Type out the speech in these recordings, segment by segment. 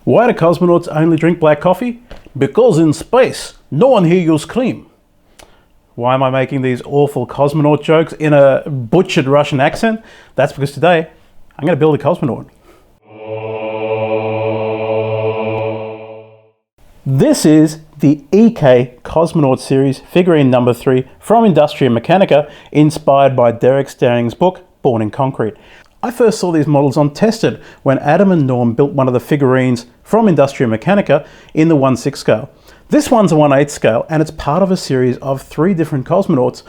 Why do cosmonauts only drink black coffee? Because in space, no one here uses cream. Why am I making these awful cosmonaut jokes in a butchered Russian accent? That's because today, I'm going to build a cosmonaut. This is the EK Cosmonaut series, figurine number 3 from Industria Mechanika, inspired by Derek Stenning's book, Born in Concrete. I first saw these models on Tested when Adam and Norm built one of the figurines from Industria Mechanika in the 1/6 scale. This one's a 1/8 scale, and it's part of a series of 3 different cosmonauts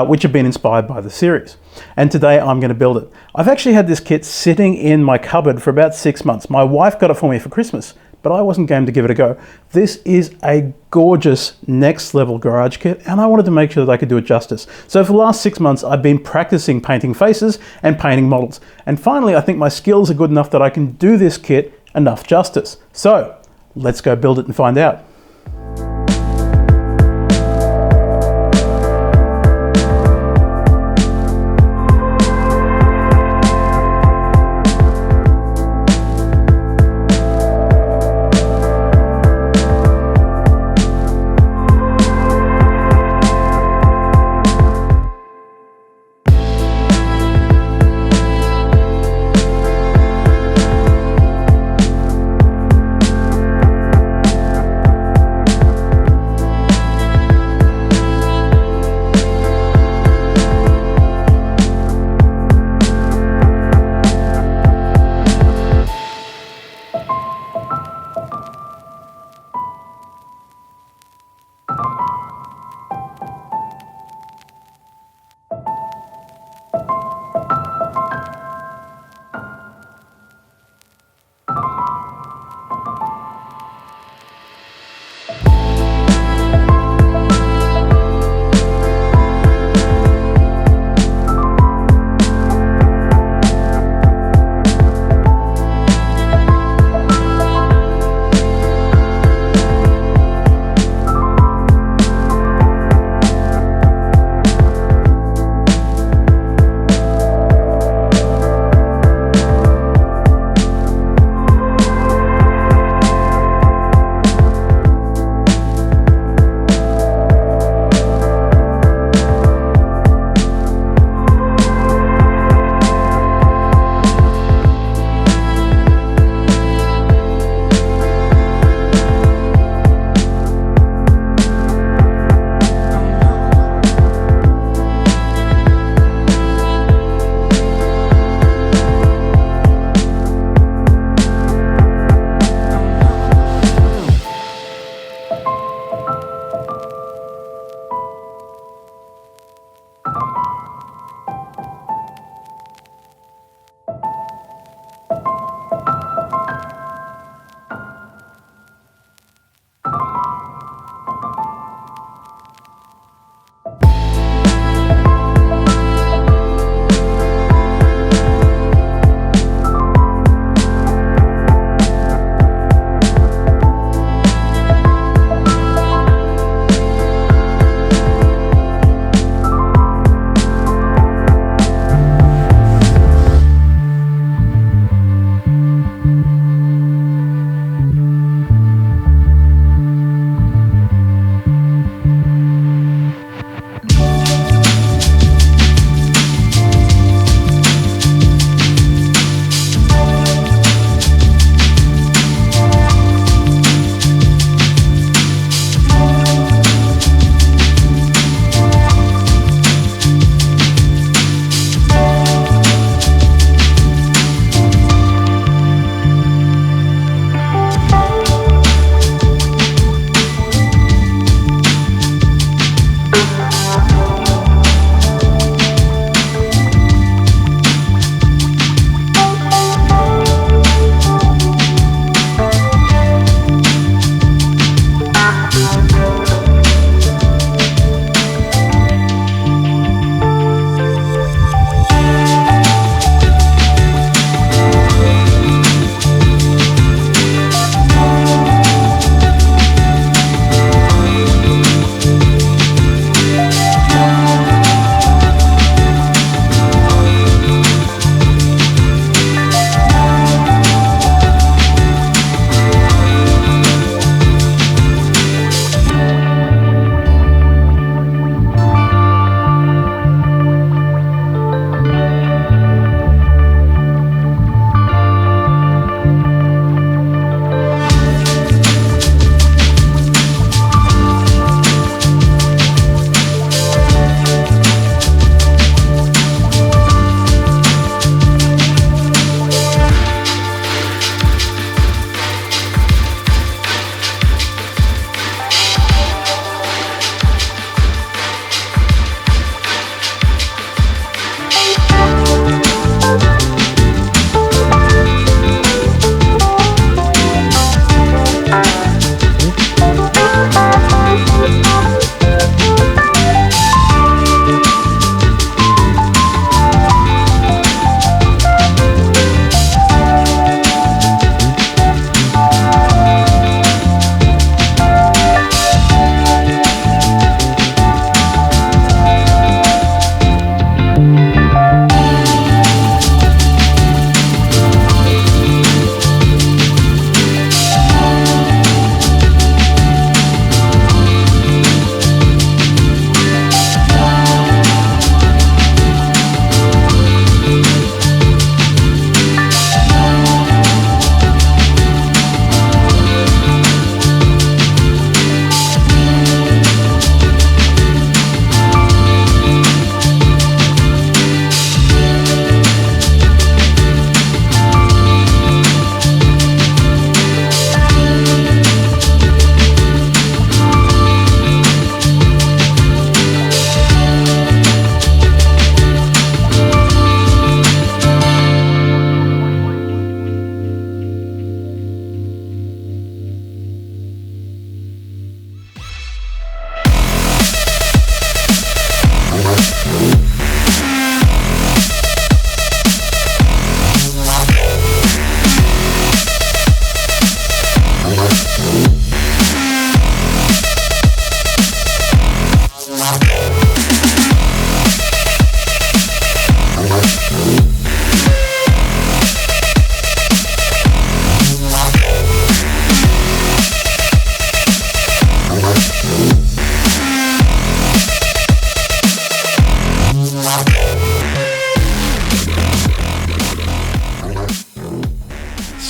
which have been inspired by the series. And today I'm going to build it. I've actually had this kit sitting in my cupboard for about 6 months. My wife got it for me for Christmas, but I wasn't game to give it a go. This is a gorgeous next level garage kit, and I wanted to make sure that I could do it justice. So for the last 6 months, I've been practicing painting faces and painting models. And finally, I think my skills are good enough that I can do this kit enough justice. So let's go build it and find out.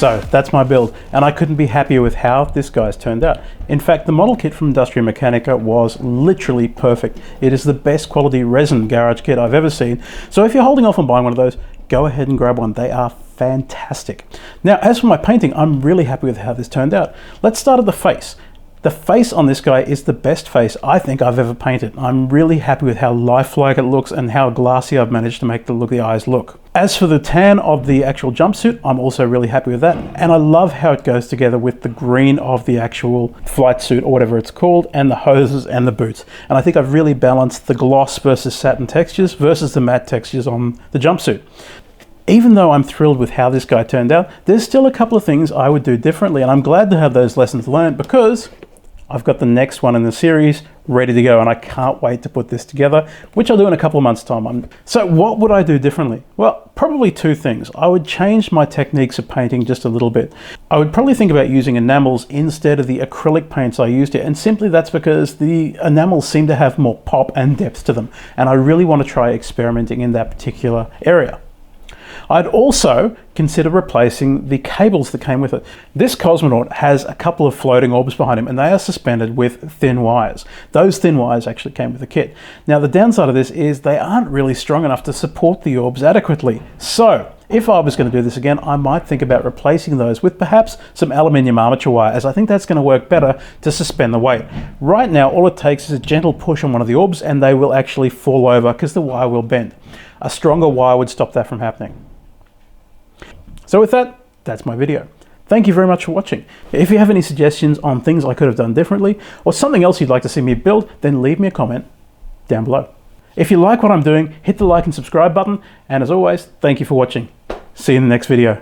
So that's my build, and I couldn't be happier with how this guy's turned out. In fact, the model kit from Industria Mechanika was literally perfect. It is the best quality resin garage kit I've ever seen. So if you're holding off on buying one of those, go ahead and grab one. They are fantastic. Now, as for my painting, I'm really happy with how this turned out. Let's start at the face. The face on this guy is the best face I think I've ever painted. I'm really happy with how lifelike it looks and how glassy I've managed to make the eyes look. As for the tan of the actual jumpsuit, I'm also really happy with that. And I love how it goes together with the green of the actual flight suit, or whatever it's called, and the hoses and the boots. And I think I've really balanced the gloss versus satin textures versus the matte textures on the jumpsuit. Even though I'm thrilled with how this guy turned out, there's still a couple of things I would do differently, and I'm glad to have those lessons learned because I've got the next one in the series ready to go, and I can't wait to put this together, which I'll do in a couple of months' time. So what would I do differently? Well, probably two things. I would change my techniques of painting just a little bit. I would probably think about using enamels instead of the acrylic paints I used here, and simply that's because the enamels seem to have more pop and depth to them, and I really want to try experimenting in that particular area. I'd also consider replacing the cables that came with it. This Cosmonaut has a couple of floating orbs behind him, and they are suspended with thin wires. Those thin wires actually came with the kit. Now, the downside of this is they aren't really strong enough to support the orbs adequately. So if I was going to do this again, I might think about replacing those with perhaps some aluminium armature wire, as I think that's going to work better to suspend the weight. Right now, all it takes is a gentle push on one of the orbs and they will actually fall over because the wire will bend. A stronger wire would stop that from happening. So with that, that's my video. Thank you very much for watching. If you have any suggestions on things I could have done differently, or something else you'd like to see me build, then leave me a comment down below. If you like what I'm doing, hit the like and subscribe button, and as always, thank you for watching. See you in the next video.